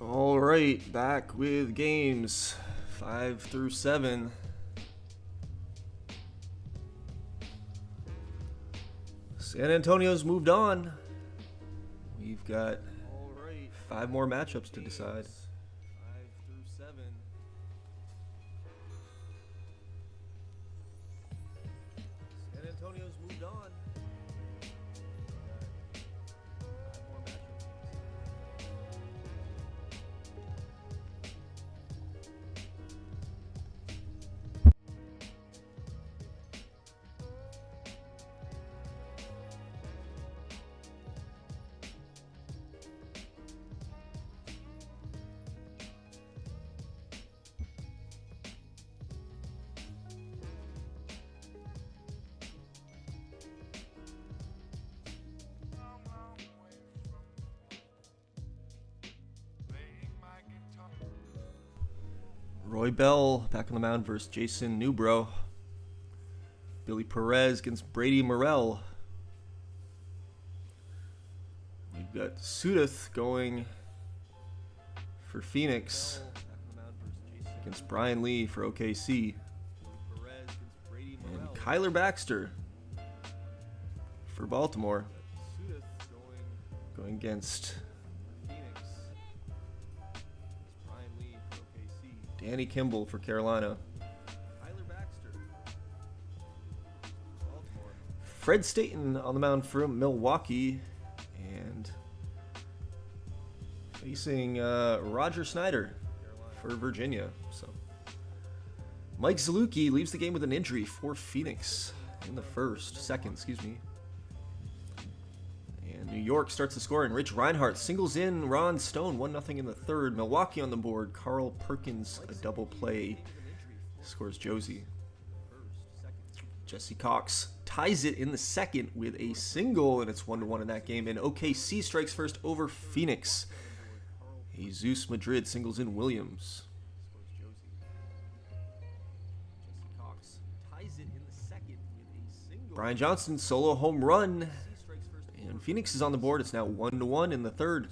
All right, back with games 5 through 7. San Antonio's moved on. We've got 5 more matchups to decide. 5 through 7. San Antonio's moved on. Roy Bell back on the mound versus Jason Newbro. Billy Perez against Brady Morrell. We've got Sudeth going for Phoenix against Brian Lee for OKC. And Kyler Baxter for Baltimore going against Danny Kimball for Carolina. Fred Staten on the mound for Milwaukee. And facing Roger Snyder for Virginia. So Mike Zalewski leaves the game with an injury for Phoenix in the second. And New York starts the scoring. Rich Reinhardt singles in Ron Stone, 1-0 in the third. Milwaukee on the board. Carl Perkins, a double play, scores Josie. Jesse Cox ties it in the second with a single, and it's 1-1 in that game. And OKC strikes first over Phoenix. Jesus Madrid singles in Williams. Brian Johnson solo home run. And Phoenix is on the board. It's now 1-1 in the third.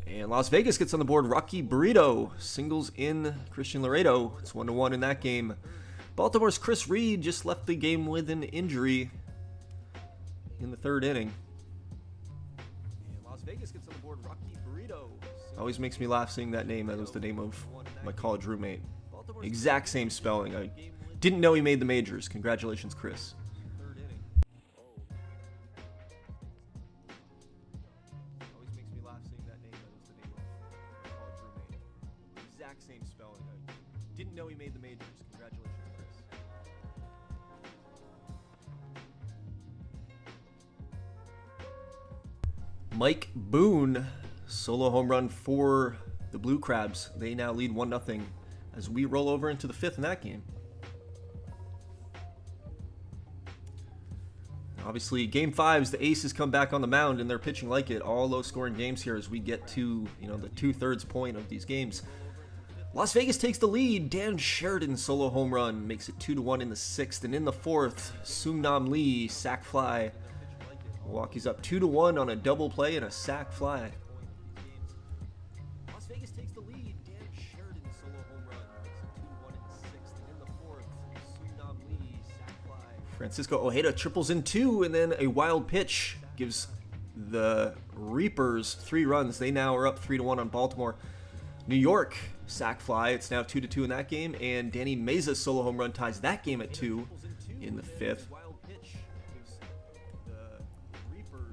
And Las Vegas gets on the board. Rocky Burrito singles in Christian Laredo. It's 1-1 in that game. Baltimore's Chris Reed just left the game with an injury in the third inning. And Las Vegas gets on the board. Rocky Burrito. Always makes me laugh seeing that name. That was the name of my college roommate. Exact same spelling. I didn't know he made the majors. Congratulations, Chris. Always makes me laugh seeing that name. That was the name of my college roommate. Exact same spelling. I didn't know he made the majors. Congratulations, Chris. Mike Boone, solo home run for the Blue Crabs. They now lead 1-0. As we roll over into the fifth in that game. Obviously, Game 5's the Aces come back on the mound, and they're pitching like it. All low-scoring games here as we get to the 2/3 point of these games. Las Vegas takes the lead. Dan Sheridan solo home run makes it 2-1 in the sixth, and in the fourth, Seung-Nam Lee sac fly. Milwaukee's up 2-1 on a double play and a sac fly. Francisco Ojeda triples in 2, and then a wild pitch gives the Reapers 3 runs. They now are up 3-1 on Baltimore. New York sac fly. It's now 2-2 in that game, and Danny Meza's solo home run ties that game at 2 in the 5th.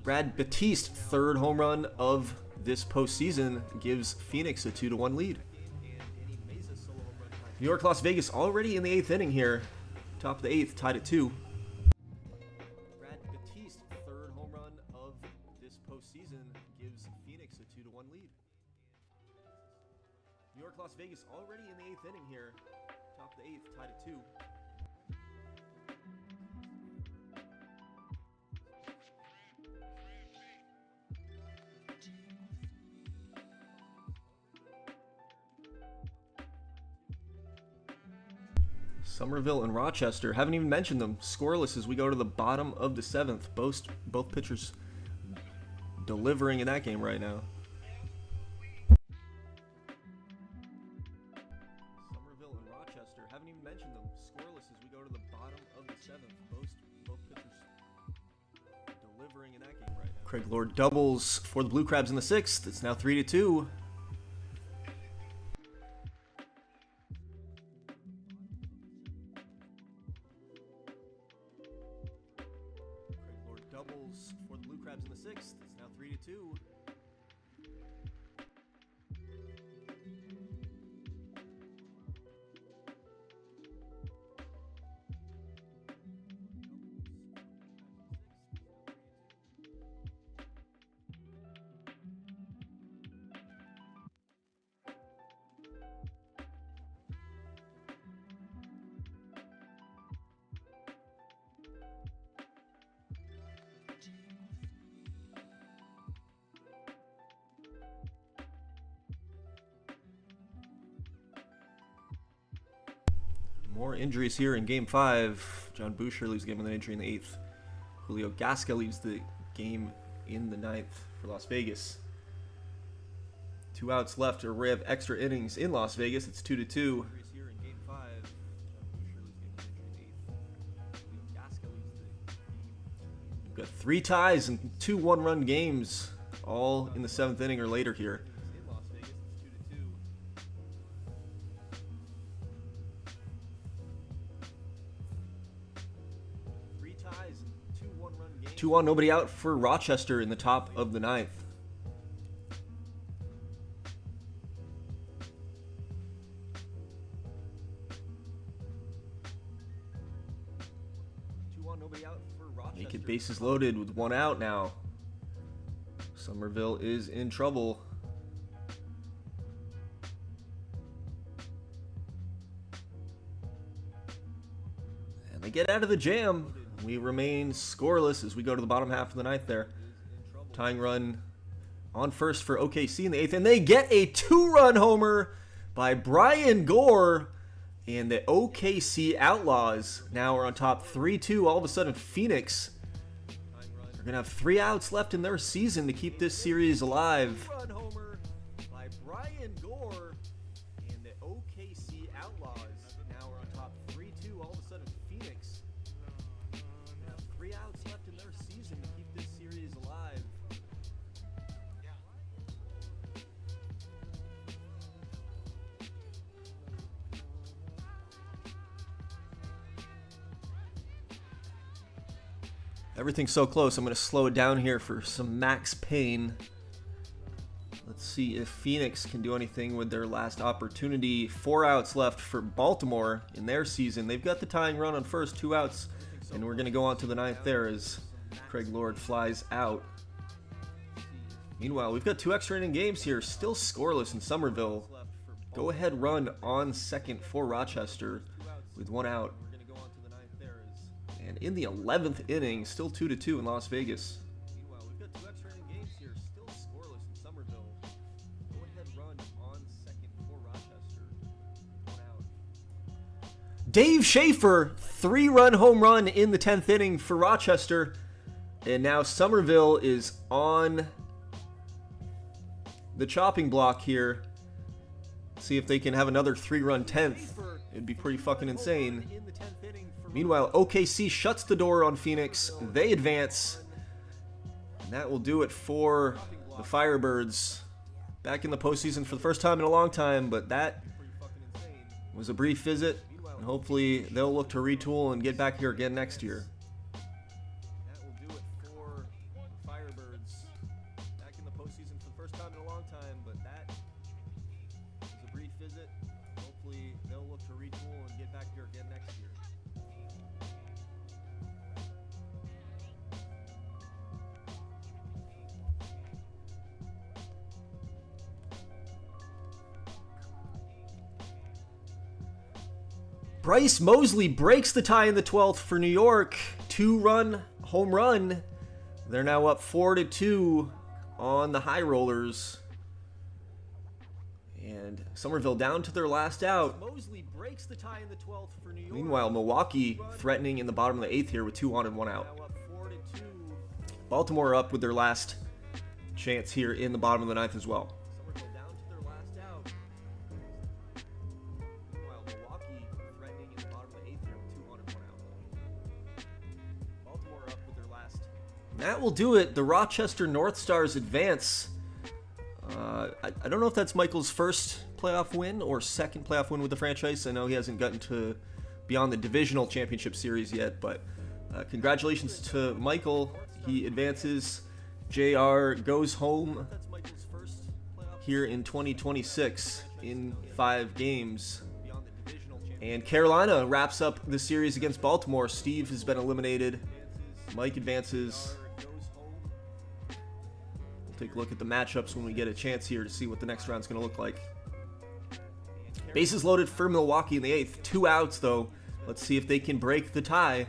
Brad Batiste, 3rd home run of this postseason, gives Phoenix a 2-1 lead. New York, Las Vegas already in the 8th inning here. Top of the 8th, tied at 2. Brad Batiste, 3rd home run of this postseason, gives Phoenix a 2-1 lead. New York, Las Vegas already in the 8th inning here. Top of the 8th, tied at 2. Somerville and Rochester, haven't even mentioned them. Scoreless as we go to the bottom of the 7th. Both pitchers delivering in that game right now. Somerville and Rochester, haven't even mentioned them. Scoreless as we go to the bottom of the 7th. Both pitchers delivering in that game right now. Craig Lord doubles for the Blue Crabs in the 6th. It's now 3-2. Doubles for the Blue Crabs in the 6th. It's now 3-2. More injuries here in Game 5. John Boucher leaves the game with an injury in the 8th. Julio Gasca leaves the game in the 9th for Las Vegas. 2 outs left. A array of extra innings in Las Vegas. It's 2-2. We've got 3 ties and 2 one-run games, all in the 7th inning or later here. Two on, nobody out for Rochester in the top of the 9th. Nobody out for Rochester. Naked bases loaded with 1 out now. Somerville is in trouble. And they get out of the jam. We remain scoreless as we go to the bottom half of the 9th there. Tying run on first for OKC in the 8th. And they get a 2-run homer by Brian Gore. And the OKC Outlaws now are on top 3-2. All of a sudden, Phoenix are going to have 3 outs left in their season to keep this series alive. 2-run homer by Brian Gore. And the OKC Outlaws now are on top 3-2. All of a sudden, Phoenix have 3 outs left in their season to keep this series alive. Everything's so close. I'm going to slow it down here for some max pain. Let's see if Phoenix can do anything with their last opportunity. 4 outs left for Baltimore in their season. They've got the tying run on first, 2 outs. And we're going to go on to the 9th there as Craig Lord flies out. Meanwhile, we've got 2 extra inning games here. Still scoreless in Somerville. Go ahead run on second for Rochester with 1 out. And in the 11th inning, still 2-2 in Las Vegas. Meanwhile, we've got 2 extra inning games here. Still scoreless in Somerville. Go ahead run on second for Rochester. 1 out. Dave Schaefer, 3-run home run in the 10th inning for Rochester. And now Somerville is on the chopping block here. See if they can have another 3-run 10th. It'd be pretty fucking insane. Meanwhile, OKC shuts the door on Phoenix. They advance. And that will do it for the Firebirds. Back in the postseason for the first time in a long time, but that was a brief visit. And hopefully they'll look to retool and get back here again next year. That will do it for the Firebirds. Back in the postseason for the first time in a long time, but that was a brief visit. Hopefully they'll look to retool and get back here again next year. Bryce Mosley breaks the tie in the 12th for New York. 2-run home run. They're now up 4-2 on the High Rollers. And Somerville down to their last out. Mosley breaks the tie in the 12th for New York. Meanwhile, Milwaukee threatening in the bottom of the 8th here with 2 on and 1 out. Baltimore up with their last chance here in the bottom of the 9th as well. That will do it. The Rochester North Stars advance. I don't know if that's Michael's first playoff win or second playoff win with the franchise. I know he hasn't gotten to beyond the divisional championship series yet, but congratulations to Michael. He advances. JR goes home here in 2026 in 5 games. And Carolina wraps up the series against Baltimore. Steve has been eliminated. Mike advances. Take a look at the matchups when we get a chance here to see what the next round's going to look like. Bases loaded for Milwaukee in the 8th. 2 outs, though. Let's see if they can break the tie.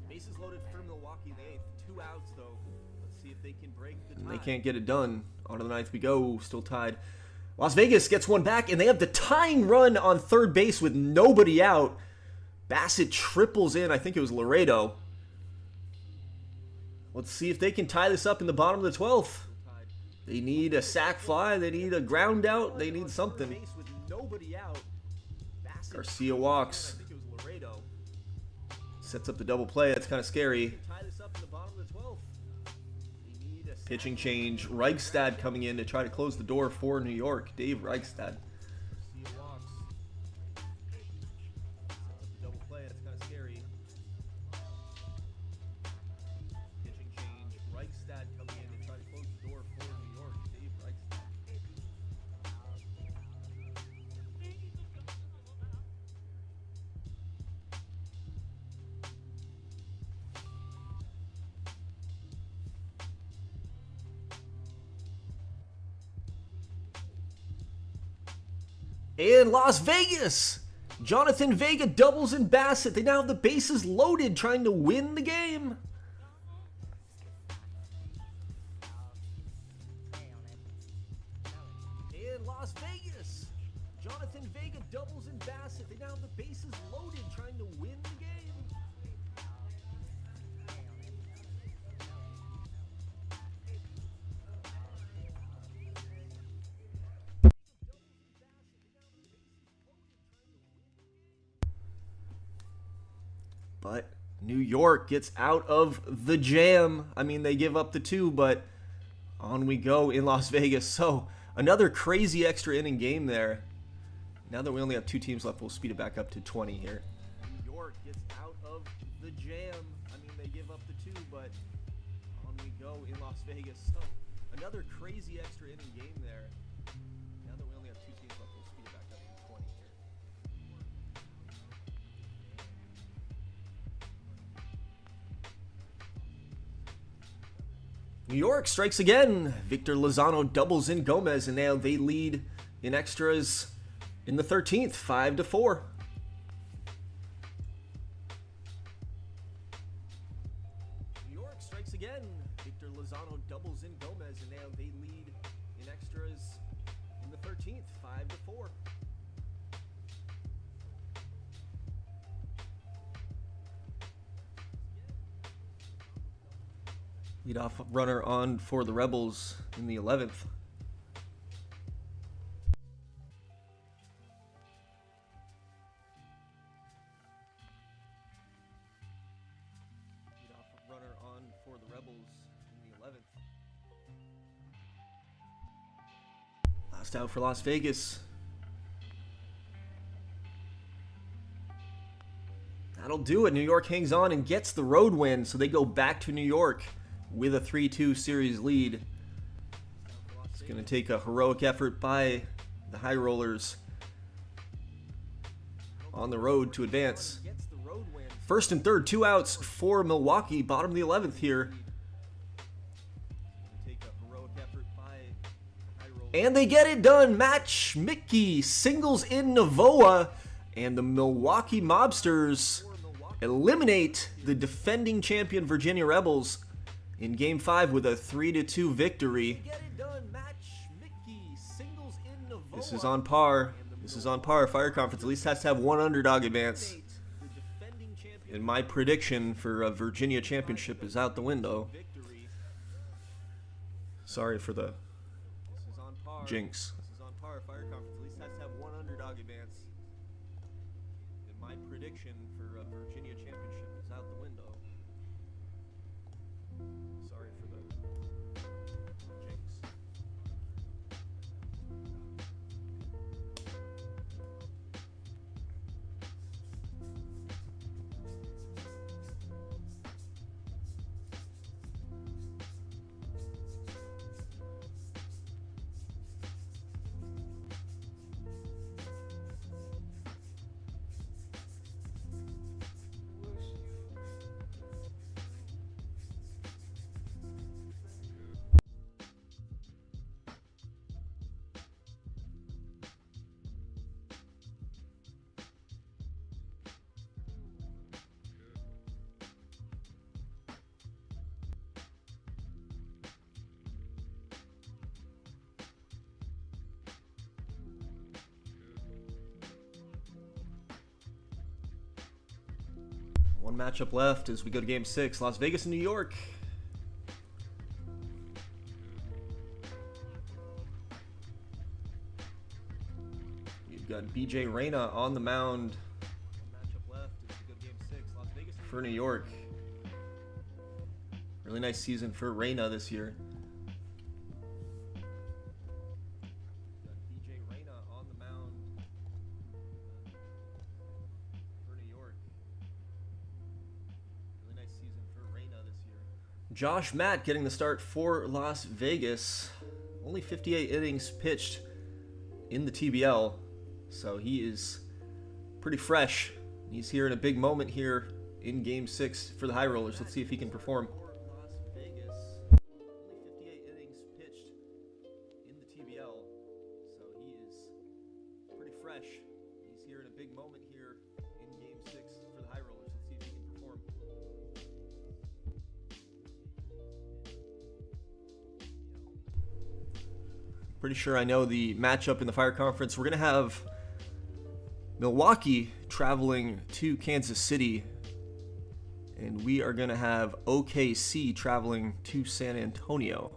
Bases loaded for Milwaukee in the 8th. 2 outs, though. Let's see if they can break the tie. And they can't get it done. On to the 9th we go. Still tied. Las Vegas gets one back, and they have the tying run on third base with nobody out. Bassett triples in. I think it was Laredo. Let's see if they can tie this up in the bottom of the 12th. They need a sac fly. They need a ground out. They need something. Garcia walks. Sets up the double play. That's kind of scary. Pitching change. Reichstad coming in to try to close the door for New York. Dave Reichstad. And Las Vegas! Jonathan Vega doubles in Bassett. They now have the bases loaded trying to win the game. And Las Vegas! Jonathan Vega doubles in Bassett. They now have the bases loaded trying to win the game. But New York gets out of the jam. I mean, they give up the 2, but on we go in Las Vegas. So another crazy extra inning game there. Now that we only have 2 teams left, we'll speed it back up to 20 here. New York gets out of the jam. I mean, they give up the 2, but on we go in Las Vegas. So another crazy extra inning game there. Now that we only have 2 teams left, we'll speed it back up to 20 here. New York strikes again. Victor Lozano doubles in Gomez, and now they lead in extras in the 13th, 5-4. New York strikes again. Victor Lozano doubles in Gomez, and now they lead in extras in the 13th, 5-4. Leadoff runner on for the Rebels in the 11th. Last out for Las Vegas. That'll do it. New York hangs on and gets the road win, so they go back to New York with a 3-2 series lead. It's going to take a heroic effort by the High Rollers on the road to advance. First and third, 2 outs for Milwaukee, bottom of the 11th here. And they get it done. Match Mickey singles in Navoa, and the Milwaukee Mobsters eliminate the defending champion Virginia Rebels in Game 5 with a 3-2 victory. This is on par. This is on par. Fire Conference at least has to have one underdog advance. And my prediction for a Virginia championship is out the window. Sorry for the jinx. This is on par. Fire Conference at least has to have one underdog advance. And my prediction for a Virginia championship is out the window. Sorry for the jinx. One matchup left as we go to Game 6, Las Vegas and New York. You've got BJ Reyna on the mound. One matchup left as we go to Game 6, Las Vegas for New York. Really nice season for Reyna this year. Josh Matt getting the start for Las Vegas. Only 58 innings pitched in the TBL, so he is pretty fresh. He's here in a big moment here in Game 6 for the High Rollers. Let's see if he can perform. Las Vegas. Only 58 innings pitched in the TBL, so he is pretty fresh. He's here in a big moment here in Game 6 for the High Rollers. Let's see if he can perform. Pretty sure I know the matchup in the Fire Conference. We're going to have Milwaukee traveling to Kansas City, and we are going to have OKC traveling to San Antonio.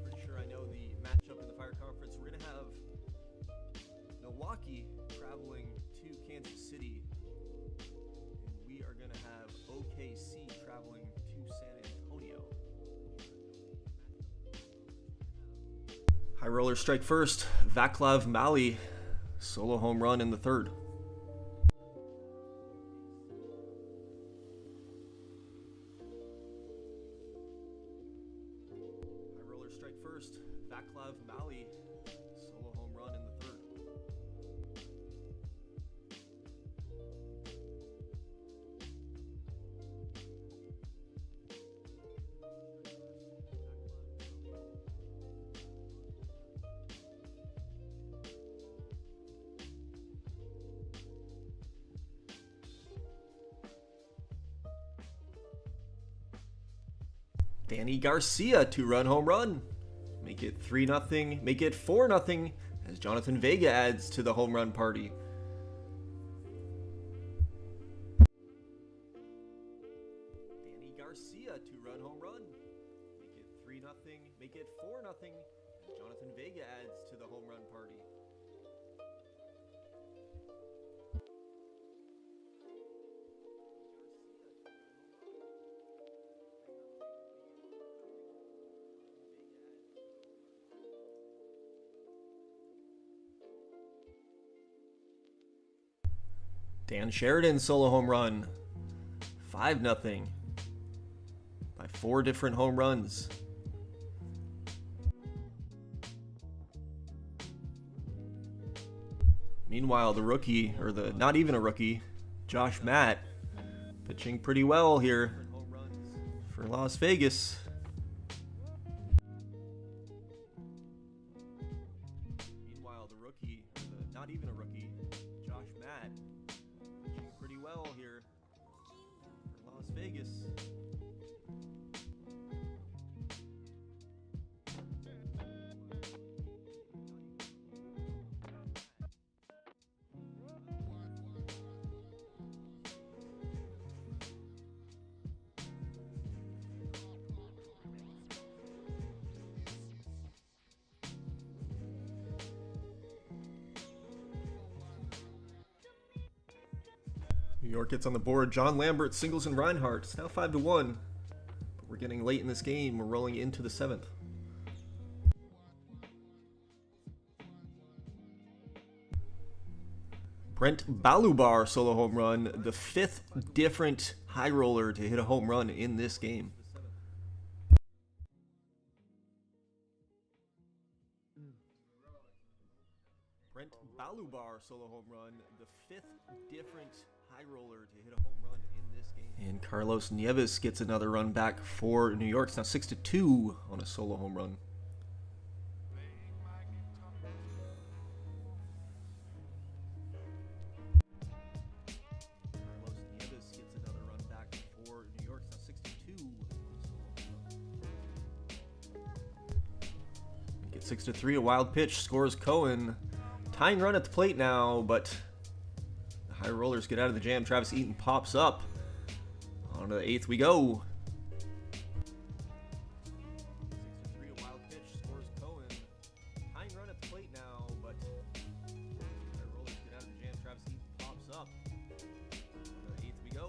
Pretty sure I know the matchup in the Fire Conference. We're going to have Milwaukee traveling to Kansas City, and we are going to have OKC traveling to San Antonio. High Rollers strike first. Vaclav Mali, solo home run in the third. High Rollers strike first. Vaclav Mali, solo home run in the third. Danny Garcia, 2-run home run. Make it 3-0, make it 4-0 as Jonathan Vega adds to the home run party. Danny Garcia, 2-run home run. Make it 3-0, make it 4-0 as Jonathan Vega adds to the home run party. Dan Sheridan solo home run. 5-0 by 4 different home runs. Meanwhile, the rookie, or the not even a rookie, Josh Matt, pitching pretty well here for Las Vegas. Meanwhile, the rookie, or the not even a rookie, Josh Matt, pitching pretty well here for Las Vegas. New York gets on the board. John Lambert singles and Reinhardt. It's now 5-1. But we're getting late in this game. We're rolling into the 7th. Brent Balubar solo home run. The 5th different high roller to hit a home run in this game. Brent Balubar solo home run. The 5th different high roller to hit a home run in this game. And Carlos Nieves gets another run back for New York. It's now 6-2 on a solo home run. Carlos Nieves gets another run back for New York. It's now 6-2 on a solo home run. Gets 6-3. A wild pitch scores Cohen. Tying run at the plate now, but the high rollers get out of the jam. Travis Eaton pops up. On to the 8th we go. 6-3, a wild pitch scores Cohen. Tying run at the plate now, but the high rollers get out of the jam. Travis Eaton pops up. On to the 8th we go.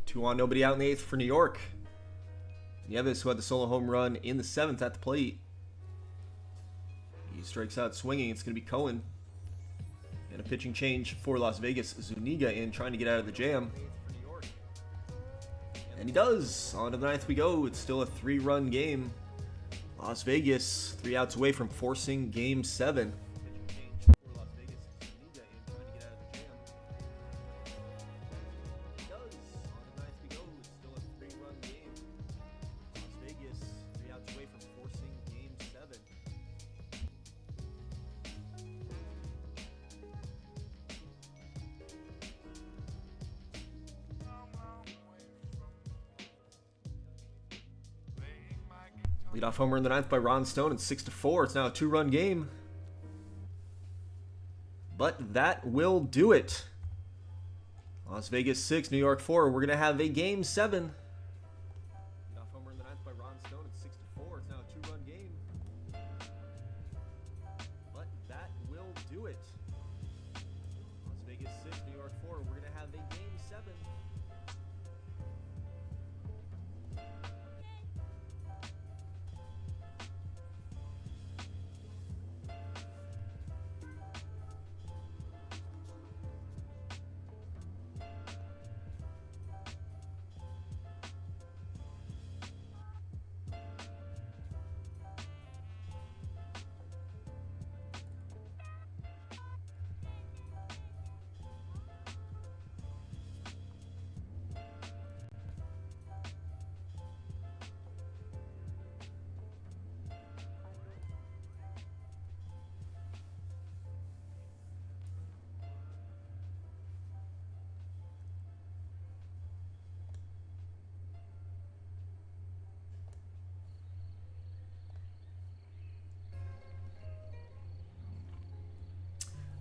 Two on, nobody out in the 8th for New York. Nieves, who had the solo home run in the 7th at the plate. He strikes out swinging. It's going to be Cohen. And a pitching change for Las Vegas. Zuniga in, trying to get out of the jam. And he does. On to the 9th we go. It's still a 3-run game. Las Vegas 3 outs away from forcing Game 7. Leadoff homer in the 9th by Ron Stone. It's 6-4. It's now a 2-run game. But that will do it. Las Vegas 6, New York 4. We're going to have a Game 7. Leadoff homer in the 9th by Ron Stone. It's 6-4. It's now a 2-run game. But that will do it. Las Vegas 6, New York 4. We're going to have a Game 7.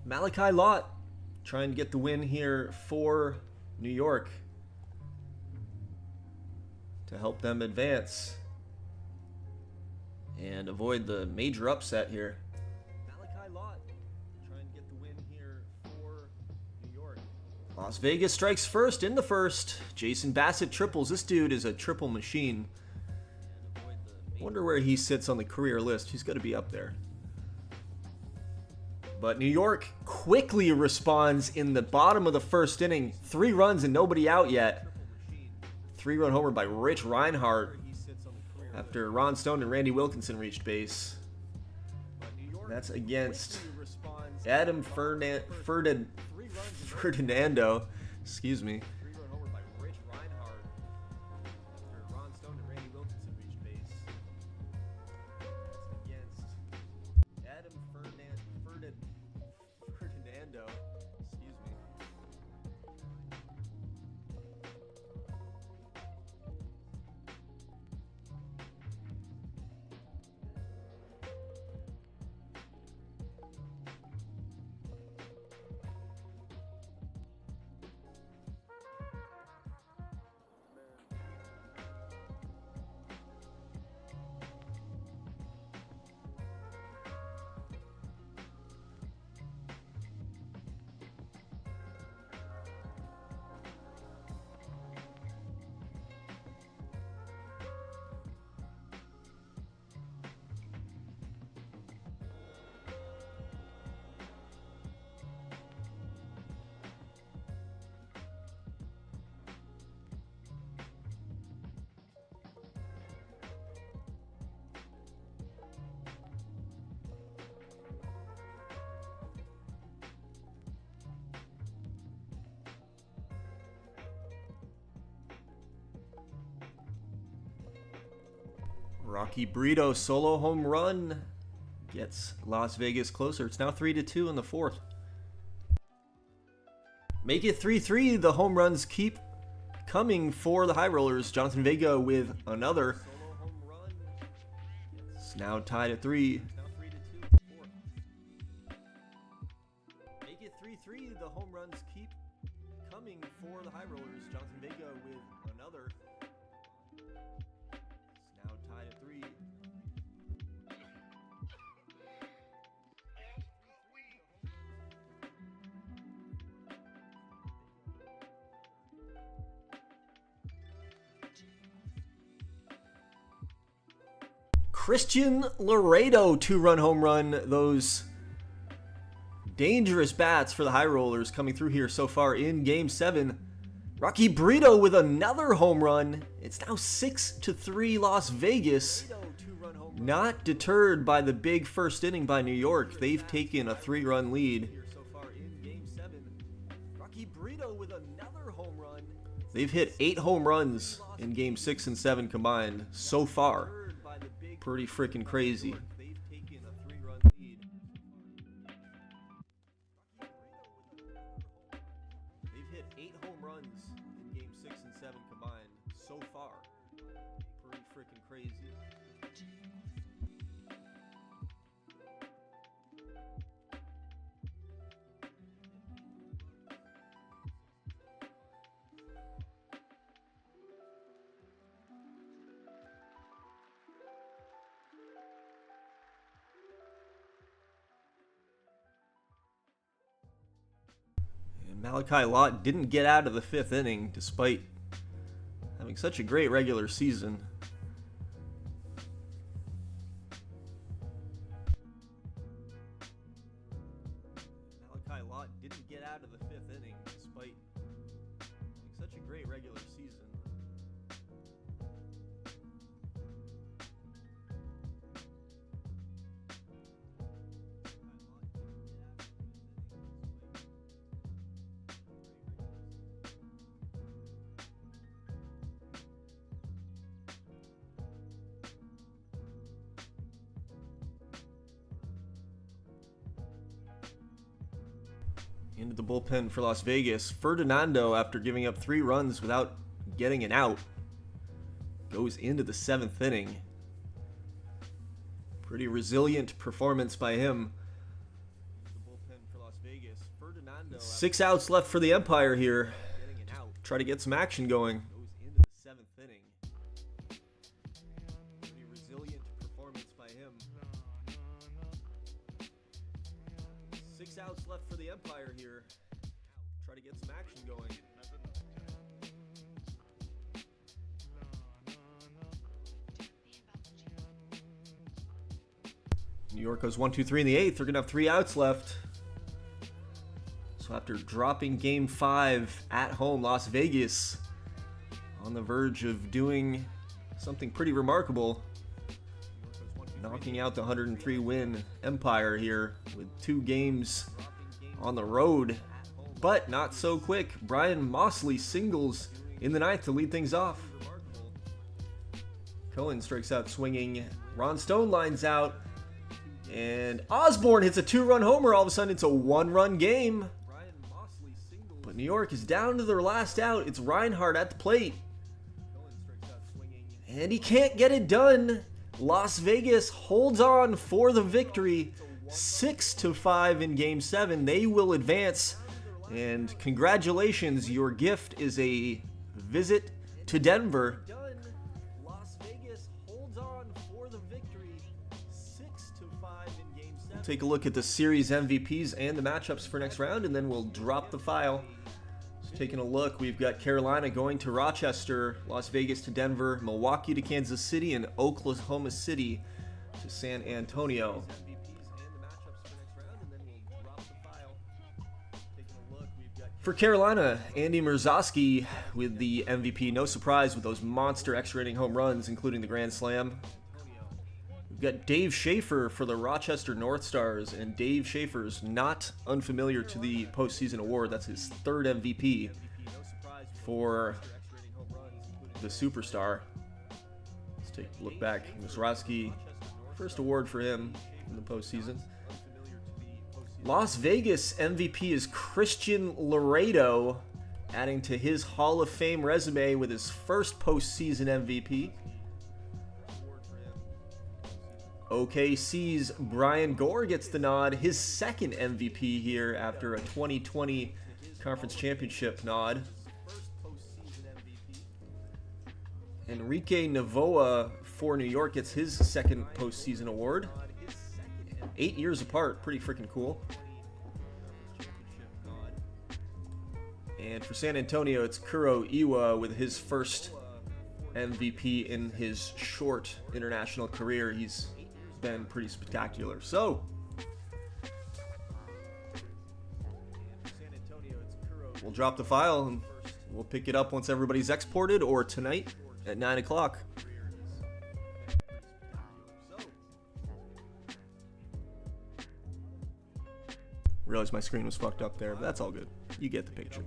Malachi Lott trying to get the win here for New York to help them advance and avoid the major upset here. Malachi Lott. Las Vegas strikes first in the first. Jason Bassett triples. This dude is a triple machine. Wonder where he sits on the career list. He's got to be up there. But New York quickly responds in the bottom of the first inning. 3 runs and nobody out yet. 3-run homer by Rich Reinhardt after Ron Stone and Randy Wilkinson reached base. That's against Adam Ferdinando. Excuse me. Rocky Brito solo home run gets Las Vegas closer. It's now 3-2 in the fourth. Make it 3-3. The home runs keep coming for the High Rollers. Jonathan Vega with another. It's now tied at 3. Make it 3-3. The home runs keep coming for the High Rollers. Jonathan Vega with another. Now tied at 3. Christian Laredo 2-run home run. Those dangerous bats for the High Rollers coming through here so far in Game 7. Rocky Brito with another home run. It's now 6-3 Las Vegas. Not deterred by the big first inning by New York. They've taken a 3-run lead. Rocky Brito with another home run. They've hit 8 home runs in Game 6 and 7 combined so far. Pretty freaking crazy. They've hit 8 home runs in Game 6 and 7 combined so far. Pretty freaking crazy. Malachi Lott didn't get out of the 5th inning despite having such a great regular season. Malachi Lott didn't get out of the 5th inning despite having such a great regular season. Into the bullpen for Las Vegas. Ferdinando, after giving up 3 runs without getting an out, goes into the 7th inning. Pretty resilient performance by him. 6 outs left for the Empire here. Try to get some action going. 6 outs left for the Empire here. try to get some action going. New York goes 1-2-3 in the 8th. They're going to have 3 outs left. So after dropping Game 5 at home, Las Vegas on the verge of doing something pretty remarkable, knocking out the 103-win Empire here with 2 games on the road. But not so quick. Brian Mosley singles in the 9th to lead things off. Cohen strikes out swinging. Ron Stone lines out. And Osborne hits a 2-run homer. All of a sudden, it's a 1-run game. But New York is down to their last out. It's Reinhardt at the plate. And he can't get it done. Las Vegas holds on for the victory. 6-5 in Game 7. They will advance. And congratulations, your gift is a visit to Denver. Las Vegas holds on for the victory. 6-5 in Game 7. We'll take a look at the series MVPs and the matchups for next round, and then we'll drop the file. So taking a look, we've got Carolina going to Rochester, Las Vegas to Denver, Milwaukee to Kansas City, and Oklahoma City to San Antonio. For Carolina, Andy Murzaski with the MVP. No surprise with those monster extra inning home runs, including the grand slam. We've got Dave Schaefer for the Rochester North Stars, and Dave Schaefer's not unfamiliar to the postseason award. That's his 3rd MVP for the Superstar. Let's take a look back. Murzaski, first award for him in the postseason. Las Vegas MVP is Christian Laredo, adding to his Hall of Fame resume with his first postseason MVP. OKC's Brian Gore gets the nod, his 2nd MVP here after a 2020 Conference Championship nod. Enrique Navoa for New York gets his 2nd postseason award. 8 years apart, pretty freaking cool. And for San Antonio, it's Kuro Iwa with his first MVP in his short international career. He's been pretty spectacular. So, we'll drop the file and we'll pick it up once everybody's exported, or tonight at 9 o'clock. Realized my screen was fucked up there, but that's all good. You get the picture.